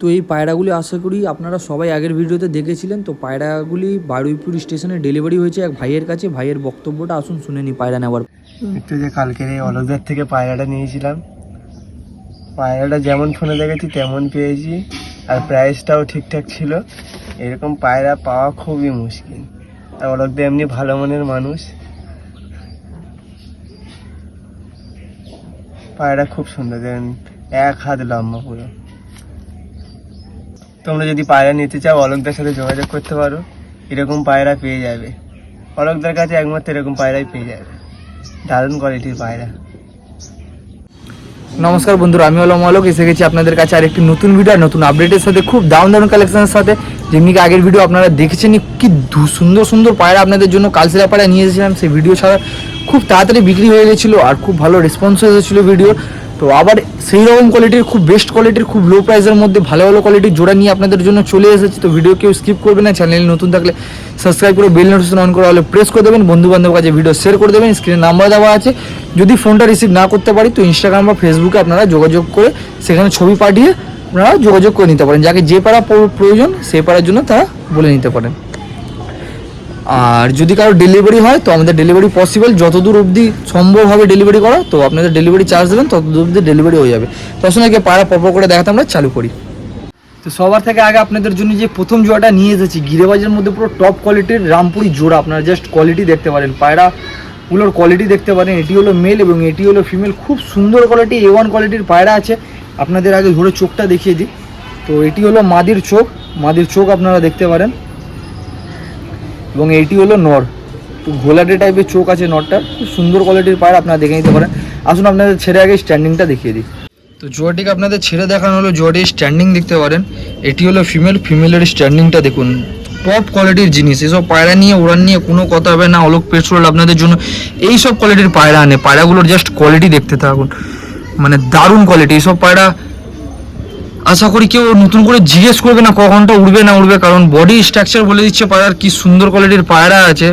তো এই পায়রাগুলি আশা করি আপনারা সবাই আগের ভিডিওতে দেখেছিলেন। তো পায়রাগুলি বারুইপুর স্টেশনে ডেলিভারি হয়েছে এক ভাইয়ের কাছে। ভাইয়ের বক্তব্যটা আসুন শুনে নি পায়রা নেওয়ার। একটু যে কালকের এই অলকদার থেকে পায়রাটা নিয়েছিলাম, পায়রাটা যেমন ফোনে দেখেছি তেমন পেয়েছি, আর প্রাইসটাও ঠিকঠাক ছিল। এরকম পায়রা পাওয়া খুবই মুশকিল, আর অলকদা এমনি ভালো মনের মানুষ। পায়রা খুব সুন্দর, দেখেন 1 হাত লম্বা পুরো। তোমরা যদি পায়রা নিতে চাও অলকদার সাথে যোগাযোগ করতে পারো, এরকম পায়রা পেয়ে যাবে। অলকদার কাছে একমাত্র এরকম পায়রাই পেয়ে যাবে, দারুণ কোয়ালিটির পায়রা। নমস্কার বন্ধুরা, আমি হলাম অলোক, এসে গেছি আপনাদের কাছে আর একটি নতুন ভিডিও আর নতুন আপডেটের সাথে, খুব দারুণ দারুণ কালেকশনের সাথে। যেমনি কি আগের ভিডিও আপনারা দেখেছেন কি সুন্দর সুন্দর পায়রা আপনাদের জন্য কালসিরা পায়রা নিয়ে এসেছিলাম। সেই ভিডিও ছাড়া খুব তাড়াতাড়ি বিক্রি হয়ে গেছিলো আর খুব ভালো রেসপন্স এসেছিলো ভিডিও। তো আবার সেই রকম কোয়ালিটির, খুব বেস্ট কোয়ালিটির, খুব লো প্রাইসের মধ্যে ভালো ভালো কোয়ালিটির জোড়া নিয়ে আপনাদের জন্য চলে এসেছি। তো ভিডিও কেউ স্কিপ করবে না, চ্যানেল নতুন থাকলে সাবস্ক্রাইব করে বেল নোটিফিকেশন অন করে হলে প্রেস করে দেবেন, বন্ধু বান্ধবের কাছে ভিডিও শেয়ার করে দেবেন। স্ক্রিনে নাম্বার দেওয়া আছে, যদি ফোনটা রিসিভ না করতে পারি তো ইনস্টাগ্রাম বা ফেসবুকে আপনারা যোগাযোগ করে সেখানে ছবি পাঠিয়ে আপনারা যোগাযোগ করে নিতে পারেন। যাকে যে পাড়া প্রয়োজন সেই পাড়ার জন্য তারা বলে নিতে পারেন। আর যদি কারো ডেলিভারি হয় তো আমাদের ডেলিভারি পসিবল, যতদূর অবধি সম্ভবভাবে ডেলিভারি করা, তো আপনাদের ডেলিভারি চার্জ দেবেন, ততদূর অবধি ডেলিভারি হয়ে যাবে। তো আসলে আগে পায়রা পরপর করে দেখাতে আমরা চালু করি। তো সবার থেকে আগে আপনাদের জন্য যে প্রথম জোড়াটা নিয়ে এসেছি, গিরেবাজের মধ্যে পুরো টপ কোয়ালিটির রামপুরি জোড়া। আপনারা জাস্ট কোয়ালিটি দেখতে পারেন, পায়রাগুলোর কোয়ালিটি দেখতে পারেন। এটি হলো মেল এবং এটি হলো ফিমেল, খুব সুন্দর কোয়ালিটি, A1 কোয়ালিটির পায়রা আছে। আপনাদের আগে ধরে চোখটা দেখিয়ে দিই। তো এটি হলো মাদির চোখ আপনারা দেখতে পারেন, এবং এইটি হলো নর। তো ঘোলাটে টাইপের চোখ আছে নরটার, খুব সুন্দর কোয়ালিটির পায়রা, আপনারা দেখে নিতে পারেন। আসুন আপনাদের ছেড়ে আগে স্ট্যান্ডিংটা দেখিয়ে দিই। তো জোয়াটিকে আপনাদের ছেড়ে দেখানো হলো, জোয়াটির স্ট্যান্ডিং দেখতে পারেন। এটি হলো ফিমেলের স্ট্যান্ডিংটা দেখুন, টপ কোয়ালিটির জিনিস। এসব পায়রা নিয়ে ওড়ান নিয়ে কোনো কথা হবে না। অলোক পেট্রোল আপনাদের জন্য এই সব কোয়ালিটির পায়রা আনে। পায়রাগুলোর জাস্ট কোয়ালিটি দেখতে থাকুন, মানে দারুণ কোয়ালিটি। এইসব পায়রা আশা করি কেউ নতুন করে জিজ্ঞেস করবে না কখনটা উড়বে না উড়বে, কারণ বডি স্ট্রাকচার বলে দিচ্ছে পায়রার কি সুন্দর কোয়ালিটির পায়রা আছে।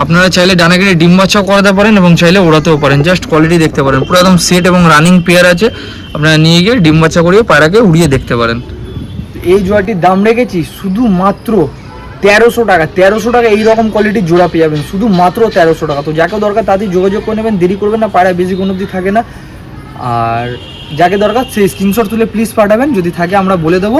আপনারা চাইলে ডানা কেটে ডিম বাচ্চাও করাতে পারেন এবং চাইলে ওড়াতেও পারেন। জাস্ট কোয়ালিটি দেখতে পারেন, পুরো একদম সেট এবং রানিং পেয়ার আছে। আপনারা নিয়ে গিয়ে ডিম বাচ্চা করিয়ে পায়রাকে উড়িয়ে দেখতে পারেন। এই জোড়াটির দাম রেখেছি শুধুমাত্র 1300 টাকা। 1300 টাকা এইরকম কোয়ালিটির জোড়া পেয়ে যাবেন শুধুমাত্র 1300 টাকা। তো যাকে দরকার তাদের যোগাযোগ করে নেবেন, দেরি করবেন না, পায়রা বেশি কোনো অবধি থাকে না। আর যাকে দরকার সেই স্ক্রিনশট তুলে প্লিজ পাঠাবেন, যদি থাকে আমরা বলে দেবো।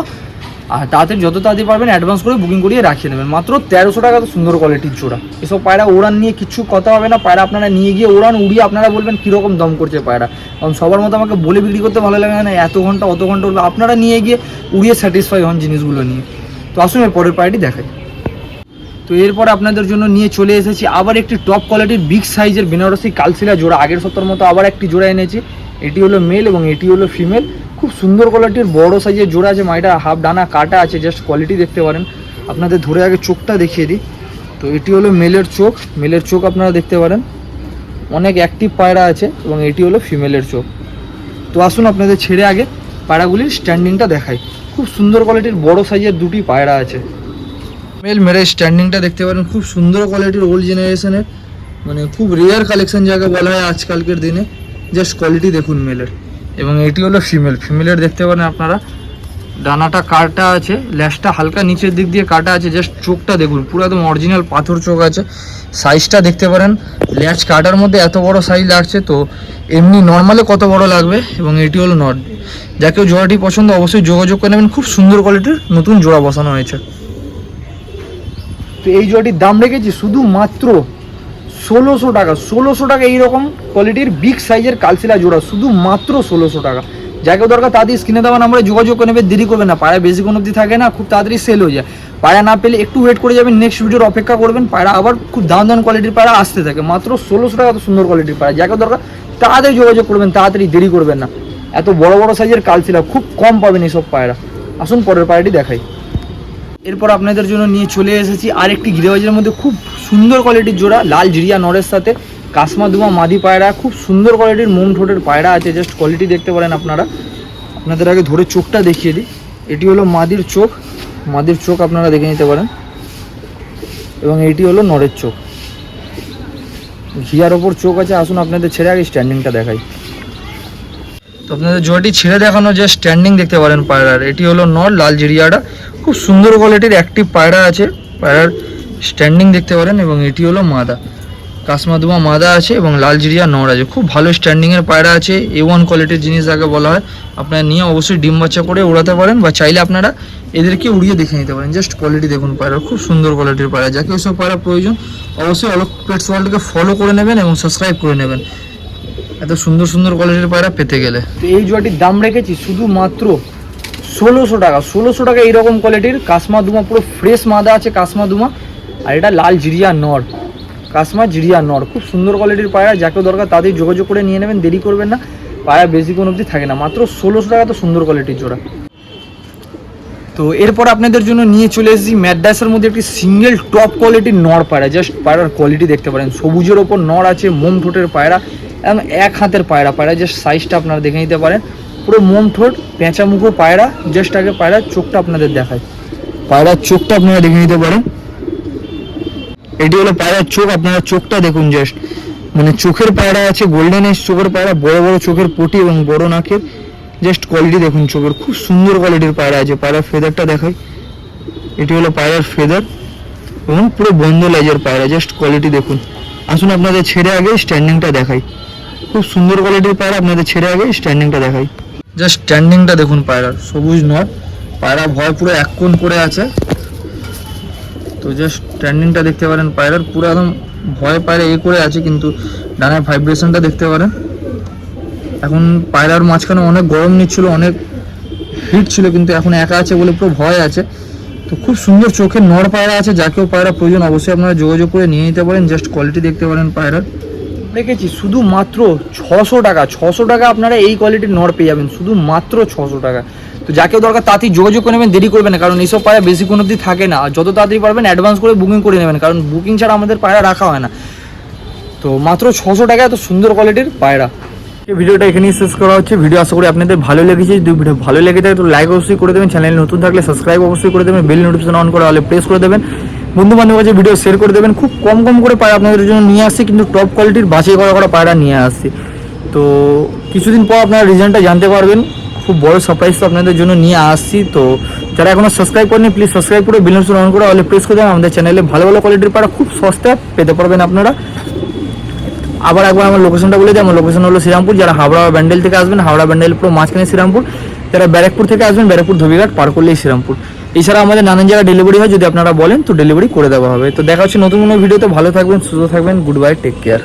আর তাড়াতাড়ি যত তাড়াতাড়ি পারবেন অ্যাডভান্স করে বুকিং করিয়ে রাখিয়ে নেবেন। মাত্র 1300 টাকা, তো সুন্দর কোয়ালিটির জোড়া। এসব পায়রা ওড়ান নিয়ে কিচ্ছু কথা হবে না। পায়রা আপনারা নিয়ে গিয়ে ওড়ান, উড়িয়ে আপনারা বলবেন কীরকম দম করছে পায়রা। কারণ সবার মতো আমাকে বলে বিক্রি করতে ভালো লাগে না, এত ঘন্টা অত ঘন্টা হলো। আপনারা নিয়ে গিয়ে উড়িয়ে স্যাটিসফাই হন জিনিসগুলো নিয়ে। তো আসুন এর পরের পায়রাটি দেখাই। তো এরপর আপনাদের জন্য নিয়ে চলে এসেছি আবার একটি টপ কোয়ালিটির বিগ সাইজের বেনারসি কালসিলা জোড়া। আগের সপ্তাহের মতো আবার একটি জোড়া এনেছি। এটি হলো মেল এবং এটি হলো ফিমেল, খুব সুন্দর কোয়ালিটির বড় সাইজের জোড়া আছে। মাইটা হাফ ডানা কাটা আছে, জাস্ট কোয়ালিটি দেখতে পারেন। আপনাদের ধরে আগে চোখটা দেখিয়ে দিই। তো এটি হলো মেলের চোখ আপনারা দেখতে পারেন, অনেক অ্যাক্টিভ পায়রা আছে, এবং এটি হলো ফিমেলের চোখ। তো আসুন আপনাদের ছেড়ে আগে পায়রাগুলির স্ট্যান্ডিংটা দেখাই। খুব সুন্দর কোয়ালিটির বড় সাইজের দুটি পায়রা আছে। মেলের স্ট্যান্ডিংটা দেখতে পারেন, খুব সুন্দর কোয়ালিটির ওল্ড জেনারেশনের, মানে খুব রেয়ার কালেকশন যাকে বলা হয় আজকালকের দিনে। জাস্ট কোয়ালিটি দেখুন মেলের। এবং এটি হলো ফিমেলের দেখতে পারেন আপনারা, ডানাটা কাটা আছে, ল্যাসটা হালকা নিচের দিক দিয়ে কাটা আছে। জাস্ট চোখটা দেখুন, পুরো একদম অরিজিনাল পাথর চোখ আছে। সাইজটা দেখতে পারেন, ল্যাচ কাটার মধ্যে এত বড় সাইজ লাগছে, তো এমনি নর্মালে কত বড় লাগবে। এবং এটি হলো নট। যাকেও জোড়াটি পছন্দ অবশ্যই যোগাযোগ করে নেবেন, খুব সুন্দর কোয়ালিটির নতুন জোড়া বসানো হয়েছে। তো এই জোড়াটির দাম রেখেছি শুধুমাত্র 1600 টাকা। 1600 টাকা এইরকম কোয়ালিটির বিগ সাইজের কালসিলা জোড়া, শুধুমাত্র 1600 টাকা। যাকে দরকার তাদের স্ক্রিনে দেওয়া নাম্বারে যোগাযোগ করে নেবে, দেরি করবেন না। পায়রা বেশি কোনো অবধি থাকে না, খুব তাড়াতাড়ি সেল হয়ে যায়। পায়রা না পেলে একটু ওয়েট করে যাবেন, নেক্সট ভিডিওর অপেক্ষা করবেন। পায়রা আবার খুব দাম কোয়ালিটির পায়রা আসতে থাকে। মাত্র 1600 টাকা, এত সুন্দর কোয়ালিটির পায়রা। যাকে দরকার তাড়াতাড়ি যোগাযোগ করবেন, তাড়াতাড়ি দেরি করবেন না। এত বড় বড় সাইজের কালসিলা খুব কম পাবেন এইসব পায়রা। আসুন পরের পায়রাটি দেখাই। এরপর আপনাদের জন্য নিয়ে চলে এসেছি আরেকটি গিরেবাজের মধ্যে খুব সুন্দর কোয়ালিটির জোড়া, লাল জিরিয়া নরের সাথে কাসমা দুমা মাদি পায়রা। খুব সুন্দর কোয়ালিটির মোম ঠোঁটের পায়রা আছে, জাস্ট কোয়ালিটি দেখতে পারেন আপনারা। আপনাদের আগে ধরে চোখটা দেখিয়ে দিই। এটি হলো মাদির চোখ আপনারা দেখে নিতে পারেন, এবং এটি হলো নরের চোখ। ঘিয়ার ওপর চোখ আছে। আসুন আপনাদের ছেড়ে আগে স্ট্যান্ডিংটা দেখাই। তো আপনাদের জোড়াটি ছেড়ে দেখানো যে স্ট্যান্ডিং দেখতে পারেন পায়রার, এটি হলো নর লাল জিরিয়াটা, খুব সুন্দর কোয়ালিটির অ্যাক্টিভ পায়রা আছে, পায়রার স্ট্যান্ডিং দেখতে পারেন। এবং এটি হলো মাদা, কাসমাদুমা মাদা আছে এবং লাল জিরিয়া নর আছে, খুব ভালো স্ট্যান্ডিংয়ের পায়রা আছে, A1 কোয়ালিটির জিনিস যাকে বলা হয়। আপনারা নিয়ে অবশ্যই ডিম বাচ্চা করে উড়াতে পারেন বা চাইলে আপনারা এদেরকে উড়িয়ে দেখে নিতে পারেন। জাস্ট কোয়ালিটি দেখুন পায়রার, খুব সুন্দর কোয়ালিটির পায়রা। যাকে ওইসব পায়রা প্রয়োজন অবশ্যই অলোক পেটস ওয়ার্ল্ডকে ফলো করে নেবেন এবং সাবস্ক্রাইব করে নেবেন এত সুন্দর সুন্দর কোয়ালিটির পায়রা পেতে গেলে। তো এই জোড়াটির দাম রেখেছি শুধুমাত্র 1600 টাকা। 1600 টাকা এইরকম কোয়ালিটির কাসমাদুমা, পুরো ফ্রেশ মাদা আছে কাসমাদুমা, আর এটা লাল জিরিয়া নর, কাসমা জিরিয়া নর, খুব সুন্দর কোয়ালিটির পায়রা। যাকে দরকার তাদের যোগাযোগ করে নিয়ে নেবেন, দেরি করবেন না, পায়রা বেশিক্ষণ অবধি থাকে না, মাত্র 1600 টাকা। তো সুন্দর কোয়ালিটির জোড়া। তো এরপর আপনাদের জন্য নিয়ে চলে এসেছি ম্যাডাসের মধ্যে একটি সিঙ্গেল টপ কোয়ালিটির নর পায়রা। জাস্ট পায়রার কোয়ালিটি দেখতে পারেন, সবুজের ওপর নর আছে, মোম ঠোঁটের পায়রা, একদম এক হাতের পায়রা। পায়রা জাস্ট সাইজটা আপনারা দেখে নিতে পারেন, পুরো মোম ঠোঁট, পেঁচা মুখো পায়রা। জাস্ট আগে পায়রার চোখটা আপনাদের দেখায়, পায়রার চোখটা আপনারা দেখে নিতে পারেন। এটি হলো পায়রার চোখ, আপনারা চোখটা দেখুন, জাস্ট মানে চোখের পায়রা আছে, গোল্ডেন এজ চোখের পায়রা, বড় বড় চোখের পটি এবং বড় নাকের। জাস্ট কোয়ালিটি দেখুন চোখের, খুব সুন্দর কোয়ালিটির পায়রা আছে। পায়রার ফেদারটা দেখাই, এটি হলো পায়রার ফেদার এবং পুরো বন্ধ লেজের পায়রা। জাস্ট কোয়ালিটি দেখুন। আসুন আপনাদের ছেড়ে আগে স্ট্যান্ডিংটা দেখাই, খুব সুন্দর কোয়ালিটির পায়রা, আপনাদের ছেড়ে আগে স্ট্যান্ডিংটা দেখাই। জাস্ট স্ট্যান্ডিংটা দেখুন পায়রার, সবুজ নর, পায়রা ভয় পুরো এক কোণ করে আছে। তো জাস্ট স্ট্যান্ডিংটা দেখতে পারেন পায়রার, পুরো একদম ভয় পায়রা করে আছে, কিন্তু ডানায় ভাইব্রেশনটা দেখতে পারেন। এখন পায়রার মাঝখানে অনেক গরম নিচ্ছিল, অনেক হিট ছিল, কিন্তু এখন একা আছে বলে পুরো ভয় আছে। তো খুব সুন্দর চোখের নর পায়রা আছে, যাকেও পায়রা প্রয়োজন অবশ্যই আপনারা যোগাযোগ করে নিয়ে নিতে পারেন। জাস্ট কোয়ালিটি দেখতে পারেন পায়রার। রেখেছি শুধুমাত্র 600 টাকা। 600 টাকা আপনারা এই কোয়ালিটির নর পেয়ে যাবেন, শুধুমাত্র 600 টাকা। তো যাকেও দরকার তাড়াতাড়ি যোগাযোগ করে নেবেন, দেরি করবেন না, কারণ এইসব পায়রা বেশি কোনো অবধি থাকে না। আর যত তাড়াতাড়ি পারবেন অ্যাডভান্স করে বুকিং করে নেবেন, কারণ বুকিং ছাড়া আমাদের পায়রা রাখা হয় না। তো মাত্র 600 টাকা এত সুন্দর কোয়ালিটির পায়রা। ভিডিওটা এখানেই শেষ করা হচ্ছে। ভিডিও আশা করি আপনাদের ভালো লেগেছে। যদি ভিডিও ভালো লেগে থাকে তো লাইক অবশ্যই করে দেবেন, চ্যানেল নতুন থাকলে সাবস্ক্রাইব অবশ্যই করে দেবেন, বেল নোটিফিকেশন অন করে হলে প্রেস করে দেবেন, বন্ধু বান্ধবের কাছে ভিডিও শেয়ার করে দেবেন। খুব কম কম করে পায়রা আপনাদের জন্য নিয়ে আসছি, কিন্তু টপ কোয়ালিটির বাছাই করা পায়রা নিয়ে আসছি। তো কিছুদিন পর আপনারা রিজনটা জানতে পারবেন, খুব বড় সারপ্রাইজ তো আপনাদের জন্য নিয়ে আসছি। তো যারা এখনো সাবস্ক্রাইব করেনি প্লিজ সাবস্ক্রাইব করে বেল নোটিফিকেশন অন করে হলে প্রেস করে দেবেন। আমাদের চ্যানেলে ভালো ভালো কোয়ালিটির পায়রা খুব সস্তা পেতে পারবেন আপনারা। আবার একবার আমার লোকেশনটা বলে দিই, আমার লোকেশন হলো শ্রীরামপুর। যারা হাওড়া ব্যান্ডেল থেকে আসবেন, হাওড়া ব্যান্ডেল পুরো মাঝখানে শ্রীরামপুর। যারা ব্যারাকপুর থেকে আসবেন, ব্যারাকপুর ধোবিঘাট পার করলেই শ্রীরামপুর। এছাড়া আমাদের নানান জায়গায় ডেলিভারি হয়, যদি আপনারা বলেন তো ডেলিভারি করে দেওয়া হবে। তো দেখা হচ্ছে নতুন কোনো ভিডিওতে। ভালো থাকবেন, সুস্থ থাকবেন, গুড বাই, টেক কেয়ার।